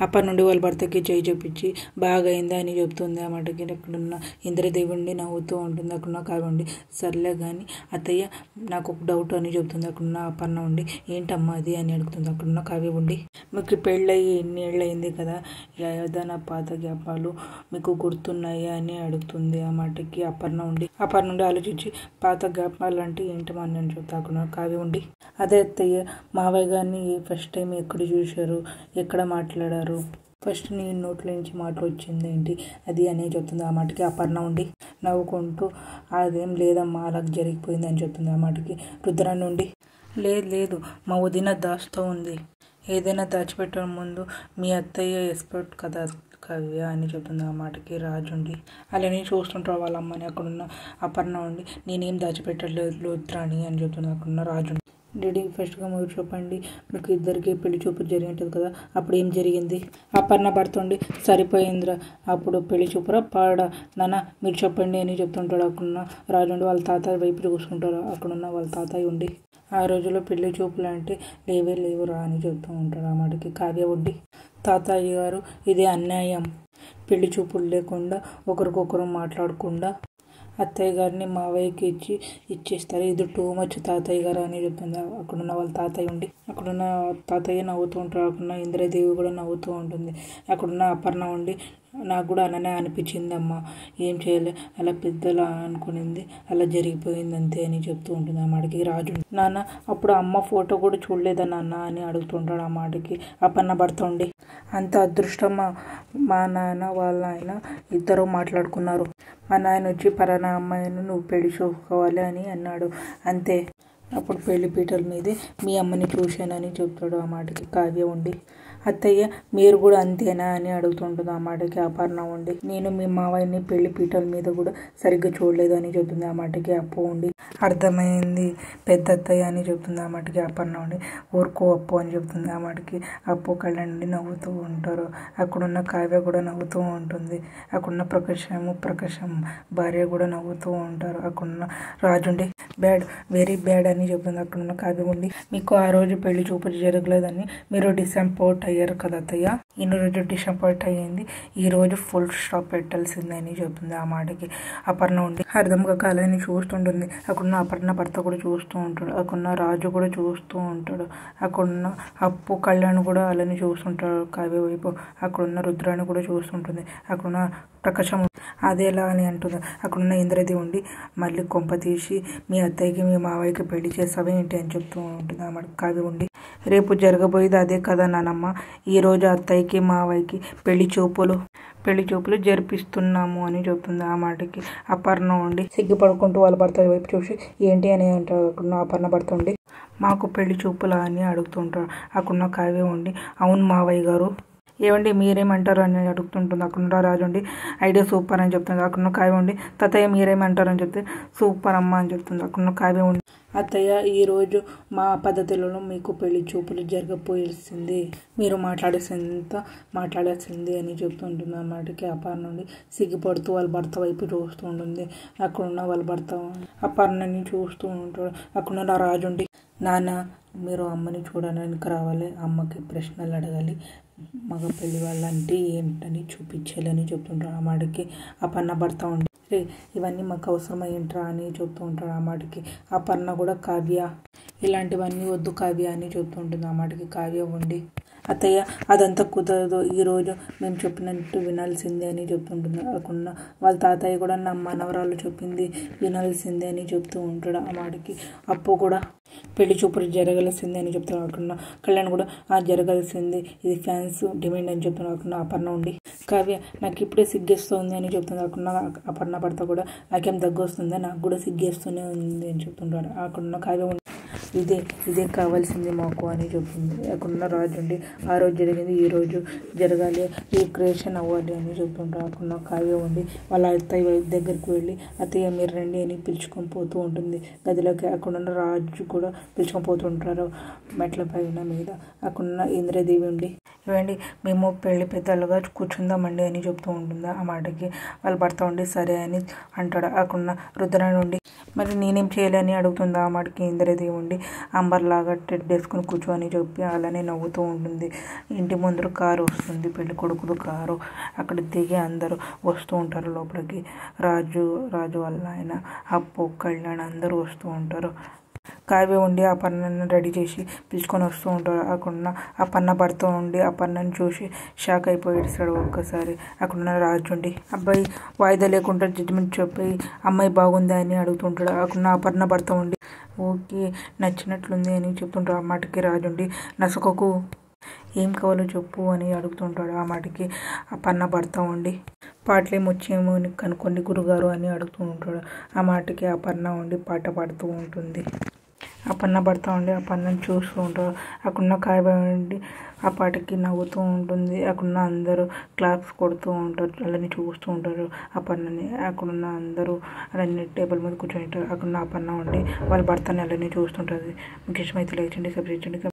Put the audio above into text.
అప్పటి నుండి వాళ్ళ భర్తకి చేయి చూపించి బాగా అయిందా అని చెప్తుంది. ఆ మాటకి అక్కడున్న ఇంద్రదేవుడిని నవ్వుతూ ఉంటుంది. అక్కడున్న కావ్య ఉండి సర్లే కానీ అత్తయ్య నాకు ఒక డౌట్ అని చెప్తుంది. అక్కడున్న అపర్ణ ఉండి ఏంటమ్మా అది అని అడుగుతుంది. అక్కడున్న కావ్య ఉండి మీకు పెళ్ళయి ఎన్ని ఏళ్ళు అయింది కదా, ఏదైనా పాత జ్ఞాపకాలు మీకు గుర్తున్నాయా అని అడుగుతుంది. ఆ మాటకి అపర్ణ నుండి ఆలోచించి పాత జ్ఞాపకాలు అంటే ఏంటమ్మా అని చెప్తా. అక్కడున్న కావ్య ఉండి అదే అత్తయ్య మావయ్య గారిని ఫస్ట్ టైం ఎక్కడ చూశారు, ఎక్కడ మాట్లాడారు, ఫస్ట్ నీ నోట్ల నుంచి మాట వచ్చింది ఏంటి అది అనే చెప్తుంది. ఆ మాటకి అపర్ణ ఉండి నవ్వుకుంటూ అదేం లేదమ్మా అలా జరిగిపోయింది అని చెప్తుంది. ఆ మాటకి రుద్ర నుండి లేదు మా వదిన దాస్తూ ఉంది, ఏదైనా దాచిపెట్టడం ముందు మీ అత్తయ్య ఎక్స్పర్ట్ కదా కావ్య అని చెప్తుంది. ఆ మాటకి రాజుండి అలానే చూస్తుంటారు వాళ్ళ అమ్మని. అక్కడున్న అపర్ణ ఉండి నేనేం దాచిపెట్టలేదు రుద్రాని అని చెప్తుంది. అక్కడున్న రాజుండి డాడీ ఫస్ట్గా మీరు చెప్పండి, మీకు ఇద్దరికి పెళ్లి చూపు జరిగి ఉంటుంది కదా, అప్పుడు ఏం జరిగింది? అపర్ణ భర్త ఉండి సరిపోయిందిరా అప్పుడు పెళ్లి చూపురా పాడా నాన్న మీరు చెప్పండి అని చెప్తుంటాడు. అక్కడున్న రాజు ఉండి వాళ్ళ తాతయ్య వైపు చూసుకుంటారు. అక్కడున్న వాళ్ళ తాతయ్య ఉండి ఆ రోజుల్లో పెళ్లి చూపులు అంటే లేవురా అని చెప్తూ ఉంటాడు. ఆ మాటకి కావ్య ఉండి తాతయ్య గారు ఇది అన్యాయం, పెళ్లి చూపులు లేకుండా ఒకరికొకరు మాట్లాడకుండా అత్తయ్య గారిని మావయ్యకి ఇచ్చేస్తారు, ఇది టూ మచ్ తాతయ్య గారు అని చెప్తుంది. అక్కడున్న వాళ్ళ తాతయ్య ఉండి అక్కడున్న తాతయ్య నవ్వుతూ ఉంటారు. అక్కడున్న ఇంద్రదేవి కూడా నవ్వుతూ ఉంటుంది. అక్కడున్న అపర్ణ ఉండి నాకు కూడా అలానే అనిపించిందమ్మా, ఏం చేయలే అలా పెద్దలా అనుకునింది అలా జరిగిపోయింది అంతే అని చెప్తూ ఉంటుంది. ఆ మాటకి రాజు నాన్న అప్పుడు అమ్మ ఫోటో కూడా చూడలేదా నాన్న అని అడుగుతుంటాడు. ఆ మాటకి అపర్ణ భర్త ఉండి అంత అదృష్టమా, మా నాన్న వాళ్ళ ఆయన ఇద్దరు మాట్లాడుకున్నారు, మా నాయన వచ్చి పరానా అమ్మాయిని నువ్వు పెళ్లి చూసుకోవాలి అని అన్నాడు అంతే, అప్పుడు పెళ్లి పీటల మీదే మీ అమ్మని చూశానని చెప్తాడు. ఆ మాటకి కావ్య ఉండి అత్తయ్య మీరు కూడా అంతేనా అని అడుగుతుంటుంది. ఆ మాటకి అపర్ణ ఉండి నేను మీ మావయ్యని పెళ్లి పీటల మీద కూడా సరిగ్గా చూడలేదు అని చెప్తుంది. ఆ మాటకి అప్పు ఉండి అర్థమైంది పెద్ద అత్తయ్య అని చెప్తుంది. ఆ మాటకి అపర్ణ ఉండి ఊరుకో అప్పు అని చెప్తుంది. ఆ మాటకి అప్పు కళ్ళ నుండి నవ్వుతూ ఉంటారు. అక్కడున్న కావ్య కూడా నవ్వుతూ ఉంటుంది. అక్కడున్న ప్రకాశం భార్య కూడా నవ్వుతూ ఉంటారు. అక్కడున్న రాజుండి బ్యాడ్ వెరీ బ్యాడ్ అని చెప్తుంది. అక్కడున్న కావ్య ఉండి మీకు ఆ రోజు పెళ్లి చూపులు జరగలేదని మీరు డిసప్పాయింట్ అయ్యారు కదా అత్తయ్య, ఇన్ని రోజు డిసప్పాయింట్ అయ్యింది, ఈ రోజు ఫుల్ స్టాప్ పెట్టాల్సిందని చెప్తుంది. ఆ మాటకి అపర్ణ ఉండి అర్థంగా కాలని చూస్తుంటుంది. అక్కడున్న అపర్ణ భర్త కూడా చూస్తూ ఉంటాడు. అక్కడున్న రాజు కూడా చూస్తూ ఉంటాడు. అక్కడున్న అప్పు కళ్యాణ్ కూడా అలానే చూస్తుంటాడు కావ్య వైపు. అక్కడున్న రుద్రాన్ని కూడా చూస్తుంటుంది. అక్కడున్న ప్రకాశం అదేలా అని అంటుంది. అక్కడున్న ఇంద్రదేవి ఉండి మళ్ళీ కొంప తీసి మీ అత్తయ్యకి మీ మావయ్యకి పెళ్లి చేస్తావే ఏంటి అని చెప్తూ ఉంటుంది. ఆ మాట కావ్య ఉండి రేపు జరగబోయేది అదే కదా నానమ్మ, ఈరోజు అత్తయ్యకి మావయ్యకి పెళ్లి చూపులు జరిపిస్తున్నాము అని చెప్తుంది. ఆ మాటకి అపర్ణ ఉండి సిగ్గుపడుకుంటూ వాళ్ళ భర్త వైపు చూసి ఏంటి అని అంటారు. అక్కడున్న అపర్ణ భర్త ఉండి మాకు పెళ్లి చూపులా అని అడుగుతుంటారు. అక్కడున్న కావ్య ఉండి అవును మావయ్య గారు ఏమండి మీరేమంటారు అని అడుగుతుంటుంది. అక్కడున్న రాజు ఉండి ఐడియా సూపర్ అని చెప్తుంది. అక్కడున్న కావ్య ఉండి తాతయ్య మీరేమంటారు అని చెప్తే సూపర్ అమ్మ అని చెప్తుంది. అక్కడున్న కావ్య ఉండి అత్తయ్య ఈరోజు మా పద్ధతులలో మీకు పెళ్లి చూపులు జరగపోయాల్సింది, మీరు మాట్లాడాల్సింది అని చెప్తుంటుంది. ఆ మాటకి అపర్ణ నుండి సిగ్గుపడుతూ వాళ్ళ భర్త వైపు చూస్తూ ఉంటుంది. అక్కడున్న వాళ్ళ భర్త అపర్ణని చూస్తూ ఉంటాడు. అక్కడున్న రాజుండి నాన్న మీరు అమ్మని చూడడానికి రావాలి, అమ్మకి ప్రశ్నలు అడగాలి, మగ పెళ్లి వాళ్ళంటే ఏంటని చూపించాలని చెప్తుంటాడు. ఆ మాటకి అపర్ణ భర్త ఉండి ఇవన్నీ మాకు అవసరమైంట్రా అని చెప్తూ ఉంటాడు. ఆ మాటకి అపర్ణ కూడా కావ్య ఇలాంటివన్నీ వద్దు కావ్య అని చెప్తూ ఉంటుంది. ఆ మాటకి కావ్య ఉండి అత్తయ్య అదంతా కుదరదు, ఈరోజు మేము చెప్పినట్టు వినాల్సిందే అని చెప్తుంటుంది. అక్కడున్న వాళ్ళ తాతయ్య కూడా నా మనవరాలు చెప్పింది వినాల్సిందే అని చెప్తూ ఉంటాడు. ఆ మాటకి అప్పు కూడా పెళ్లి చూపులు జరగాల్సిందే అని చెప్తాడు. అక్కడున్న కళ్యాణ్ కూడా జరగాల్సింది, ఇది ఫ్యాన్స్ డిమాండ్ అని చెప్తున్నాడు. అక్కడున్న అపర్ణ ఉండి కావ్య నాకు ఇప్పుడే సిగ్గేస్తుంది అని చెప్తుంది. అక్కడున్న అపర్ణ భర్త కూడా నాకేం దగ్గు వస్తుందా, నాకు కూడా సిగ్గేస్తూనే ఉంది అని చెప్తుంటాడు. అక్కడున్న కావ్య ఉండి ఇదే కావాల్సింది మాకు అని చెప్తుంది. అక్కడున్న రాజు ఉండి ఆ రోజు జరిగింది ఈ రోజు జరగాలి, రీక్రియేషన్ అవ్వాలి అని చెప్తుంటారు. అక్కడున్న కావ్య ఉండి వాళ్ళ అత్తయ్య దగ్గరికి వెళ్ళి అత్తయ్య మీరు రండి అని పిలుచుకొని పోతూ ఉంటుంది గదిలోకి. అక్కడున్న రాజు కూడా పిలుచుకొని పోతుంటారు మెట్ల పైన మీద. అక్కడున్న ఇంద్రదేవి ఉండి ఇవ్వండి మేము పెళ్లి పెద్దలుగా కూర్చుందామండి అని చెప్తూ ఉంటుంది. ఆ మాటకి వాళ్ళ భర్త ఉండి సరే అని అంటాడు. అక్కడున్న రుద్రాని ఉండి మరి నేనేం చేయాలి అని అడుగుతుంది. ఆ మాటకి ఇంద్రదేవుండి అంబర్లాగా టెడ్ వేసుకుని కూర్చొని చెప్పి అలానే నవ్వుతూ ఉంటుంది. ఇంటి ముందర కారు వస్తుంది, పెళ్లి కొడుకులు కారు. అక్కడ దిగి అందరూ వస్తూ ఉంటారు లోపలికి. రాజు వాళ్ళ ఆయన, అప్పు, కళ్యాణ్ అందరూ వస్తూ ఉంటారు. కావ్య ఉండి ఆ పన్నను రెడీ చేసి పిలుచుకొని వస్తూ ఉంటారు. అక్కడున్న ఆ పన్న భర్త ఉండి ఆ పన్నను చూసి షాక్ అయిపోయి ఏడుస్తాడు ఒక్కసారి. అక్కడున్న రాజు ఉండి అబ్బాయి వాయిదా లేకుండా జడ్జిమెంట్ చెప్పి అమ్మాయి బాగుందా అని అడుగుతుంటాడు. అక్కడున్న ఆ పన్న భర్త ఉండి ఓకే నచ్చినట్లుంది అని చెప్తుంటాడు. ఆ మాటకి రాజు ఉండి నసుకకు ఏం కావాలో చెప్పు అని అడుగుతుంటాడు. ఆ మాటకి ఆ పన్న భర్త ఉండి పాటలేం వచ్చేమో అని కనుక్కోండి గురుగారు అని అడుగుతూ ఉంటాడు. ఆ మాటకి ఆ పన్న ఉండి పాట పాడుతూ ఉంటుంది. ఆ పన్న భర్త ఉండి ఆ పన్నను చూస్తూ ఉంటారు. అక్కడున్న కావ్య ఉండి ఆ పాటకి నవ్వుతూ ఉంటుంది. అక్కడున్న అందరూ క్లాప్స్ కొడుతూ ఉంటారు, అలానే చూస్తూ ఉంటారు ఆ పన్నని. అక్కడున్న అందరూ అలానే టేబుల్ మీద కూర్చొని ఉంటారు. అక్కడున్న ఆ పన్న ఉండి వాళ్ళ భర్తని అలానే చూస్తుంటుంది. మీకు ఇష్టమైతే లైక్ చేయండి, సబ్స్క్రైబ్ చేయండి.